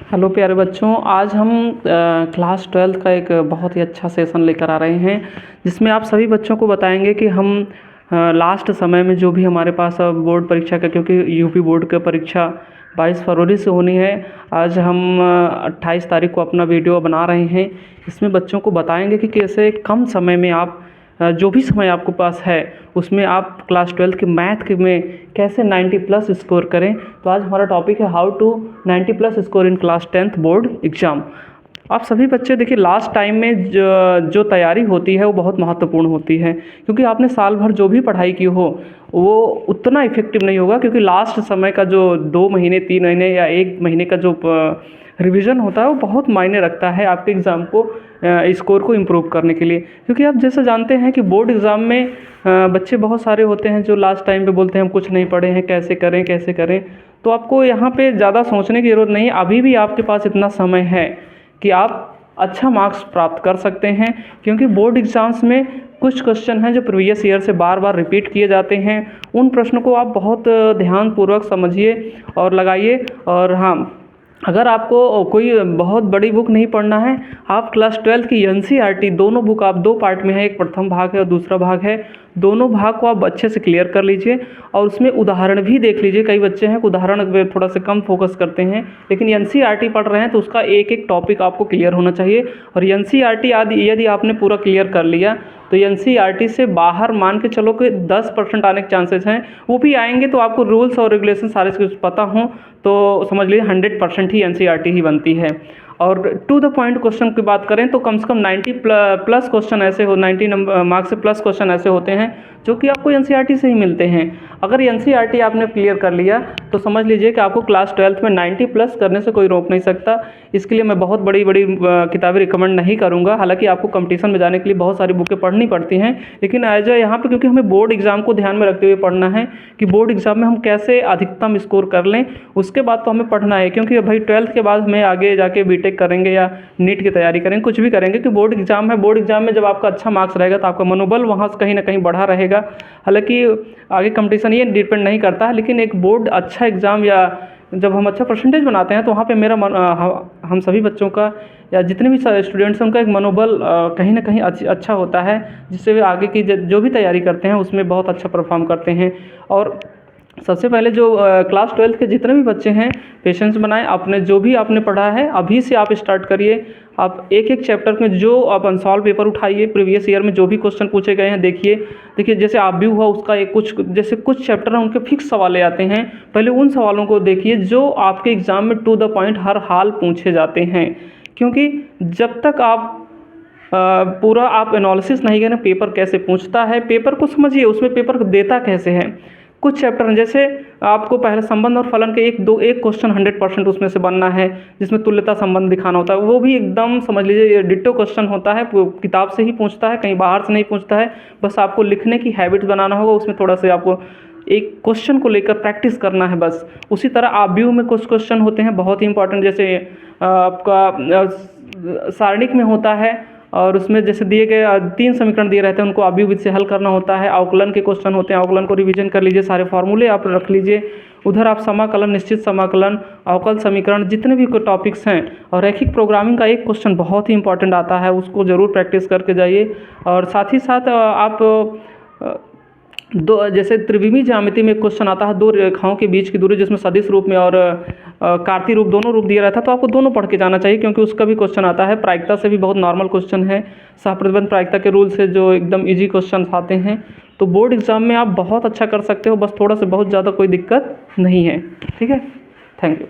Hello प्यारे बच्चों, आज हम क्लास 12 का एक बहुत ही अच्छा सेशन लेकर आ रहे हैं जिसमें आप सभी बच्चों को बताएंगे कि हम लास्ट समय में जो भी हमारे पास अब बोर्ड परीक्षा का, क्योंकि यूपी बोर्ड का परीक्षा 22 फरवरी से होनी है। आज हम 28 तारीख को अपना वीडियो बना रहे हैं। इसमें बच्चों को बताएंगे कि कैसे कम समय में आप जो भी समय आपके पास है उसमें आप क्लास 12 के मैथ के में कैसे 90 प्लस स्कोर करें। तो आज हमारा टॉपिक है how to 90 plus score in class 10th board exam. आप सभी बच्चे देखिए, लास्ट टाइम में जो तैयारी होती है वो बहुत महत्वपूर्ण होती है, क्योंकि आपने साल भर जो भी पढ़ाई की हो वो उतना इफ़ेक्टिव नहीं होगा, क्योंकि लास्ट समय का जो 2 महीने 3 महीने या 1 महीने का जो रिवीजन होता है वो बहुत मायने रखता है आपके एग्ज़ाम को स्कोर को इम्प्रूव करने के लिए। क्योंकि आप जैसे जानते हैं कि बोर्ड एग्ज़ाम में बच्चे बहुत सारे होते हैं जो लास्ट टाइम पे बोलते हैं हम कुछ नहीं पढ़े हैं, कैसे करें कैसे करें। तो आपको यहाँ पे ज़्यादा सोचने की ज़रूरत नहीं, अभी भी आपके पास इतना समय है कि आप अच्छा मार्क्स प्राप्त कर सकते हैं। क्योंकि बोर्ड एग्ज़ाम्स में कुछ क्वेश्चन हैं जो प्रीवियस ईयर से बार बार रिपीट किए जाते हैं। उन प्रश्नों को आप बहुत ध्यानपूर्वक समझिए और लगाइए। और हाँ, अगर आपको कोई बहुत बड़ी बुक नहीं पढ़ना है, आप क्लास 12 की NCERT दोनों बुक आप 2 पार्ट में है, एक प्रथम भाग है और दूसरा भाग है, दोनों भाग को आप अच्छे से क्लियर कर लीजिए और उसमें उदाहरण भी देख लीजिए। कई बच्चे हैं उदाहरण पे थोड़ा सा कम फोकस करते हैं, लेकिन NCERT पढ़ रहे हैं तो उसका एक एक टॉपिक आपको क्लियर होना चाहिए। और NCERT यदि आपने पूरा क्लियर कर लिया तो NCERT से बाहर मान के चलो कि 10% आने के चांसेस हैं, वो भी आएंगे। तो आपको रूल्स और रेगुलेशन सारे कुछ पता हों तो समझ लीजिए 100% ही NCERT ही बनती है। और टू द पॉइंट क्वेश्चन की बात करें तो कम से कम 90 प्लस क्वेश्चन ऐसे हो 90 मार्क्स से प्लस क्वेश्चन ऐसे होते हैं जो कि आपको NCERT से ही मिलते हैं। अगर NCERT आपने क्लियर कर लिया तो समझ लीजिए कि आपको क्लास 12 में 90 प्लस करने से कोई रोक नहीं सकता। इसके लिए मैं बहुत बड़ी बड़ी किताबें रिकमेंड नहीं करूँगा। हालांकि आपको कंपटीशन में जाने के लिए बहुत सारी बुकें पढ़नी पड़ती हैं, लेकिन एज यहाँ पे क्योंकि हमें बोर्ड एग्ज़ाम को ध्यान में रखते हुए पढ़ना है कि बोर्ड एग्ज़ाम में हम कैसे अधिकतम स्कोर कर लें, उसके बाद तो हमें पढ़ना है। क्योंकि भाई 12th के बाद हमें आगे जाके बीटेक करेंगे या नीट की तैयारी करेंगे, कुछ भी करेंगे, कि बोर्ड एग्ज़ाम है। बोर्ड एग्ज़ाम में जब आपका अच्छा मार्क्स रहेगा तो आपका मनोबल वहाँ से कहीं ना कहीं बढ़ा रहेगा। हालांकि आगे कंपटीशन ये डिपेंड नहीं करता है, लेकिन एक बोर्ड अच्छा एग्ज़ाम या जब हम अच्छा परसेंटेज बनाते हैं तो वहाँ पे मेरा हम सभी बच्चों का या जितने भी स्टूडेंट्स हैं उनका एक मनोबल कहीं ना कहीं अच्छा होता है, जिससे वे आगे की जो भी तैयारी करते हैं उसमें बहुत अच्छा परफॉर्म करते हैं। और सबसे पहले जो क्लास 12 के जितने भी बच्चे हैं पेशेंस बनाएं, आपने जो भी आपने पढ़ा है अभी से आप स्टार्ट करिए। आप एक एक चैप्टर में जो आप अनसॉल्व पेपर उठाइए, प्रीवियस ईयर में जो भी क्वेश्चन पूछे गए हैं देखिए जैसे आप भी हुआ उसका एक कुछ चैप्टर हैं उनके फिक्स सवाल आते हैं, पहले उन सवालों को देखिए जो आपके एग्ज़ाम में टू द पॉइंट हर हाल पूछे जाते हैं। क्योंकि जब तक आप पूरा आप एनालिसिस नहीं करें पेपर कैसे पूछता है, पेपर को समझिए, उसमें पेपर देता कैसे है। कुछ चैप्टर हैं जैसे आपको पहले संबंध और फलन के एक क्वेश्चन 100% उसमें से बनना है, जिसमें तुल्यता संबंध दिखाना होता है, वो भी एकदम समझ लीजिए डिट्टो क्वेश्चन होता है, किताब से ही पूछता है, कहीं बाहर से नहीं पूछता है। बस आपको लिखने की हैबिट बनाना होगा, उसमें थोड़ा सा आपको एक क्वेश्चन को लेकर प्रैक्टिस करना है बस। उसी तरह आव्यूह में कुछ क्वेश्चन होते हैं बहुत ही इंपॉर्टेंट, जैसे आपका सारणिक में होता है और उसमें जैसे दिए गए 3 समीकरण दिए रहते हैं, उनको आव्यूह विधि से हल करना होता है। अवकलन के क्वेश्चन होते हैं, अवकलन को रिवीजन कर लीजिए, सारे फॉर्मूले आप रख लीजिए। उधर आप समाकलन, निश्चित समाकलन, अवकल समीकरण, जितने भी टॉपिक्स हैं, और रैखिक प्रोग्रामिंग का एक क्वेश्चन बहुत ही इंपॉर्टेंट आता है, उसको ज़रूर प्रैक्टिस करके जाइए। और साथ ही साथ आप जैसे त्रिविमीय ज्यामिति में एक क्वेश्चन आता है 2 रेखाओं के बीच की दूरी, जिसमें सदिश रूप में और कार्तीय रूप दोनों रूप दिया रहता है, तो आपको दोनों पढ़ के जाना चाहिए क्योंकि उसका भी क्वेश्चन आता है। प्रायिकता से भी बहुत नॉर्मल क्वेश्चन है, सहप्रतिबंध प्रायिकता के रूल से जो एकदम इजी क्वेश्चन आते हैं। तो बोर्ड एग्जाम में आप बहुत अच्छा कर सकते हो, बस थोड़ा सा बहुत ज़्यादा कोई दिक्कत नहीं है। ठीक है, थैंक यू।